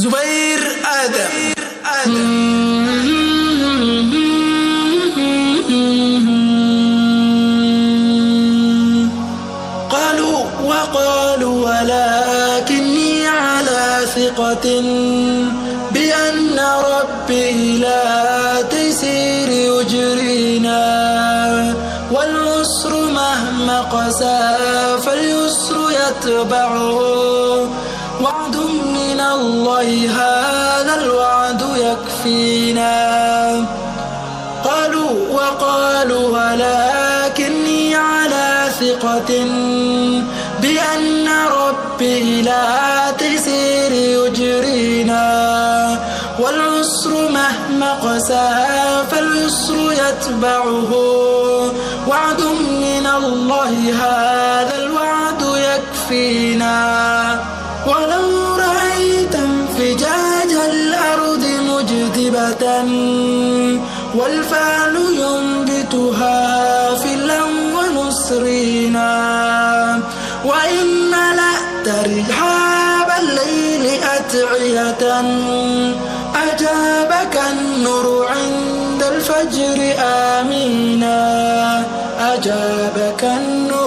زبير آدم. قالوا وقالوا ولكني على ثقة بأن ربي لا تيسير يجرينا، والعسر مهما قسى فاليسر يتبعه، وعد من الله هذا الوعد يكفينا. قالوا وقالوا ولكني على ثقة بأن ربي لا تيسير يجرينا، والعسر مهما قسى فاليسر يتبعه، وعد من الله هذا الوعد يكفينا. ولو رأيت انفجاج الأرض مجدبة والفعل ينبتها فلا ونسرينا، وإن ملأت رحاب الليل أتعية أجابك النور عند الفجر آمينا، أجابك النور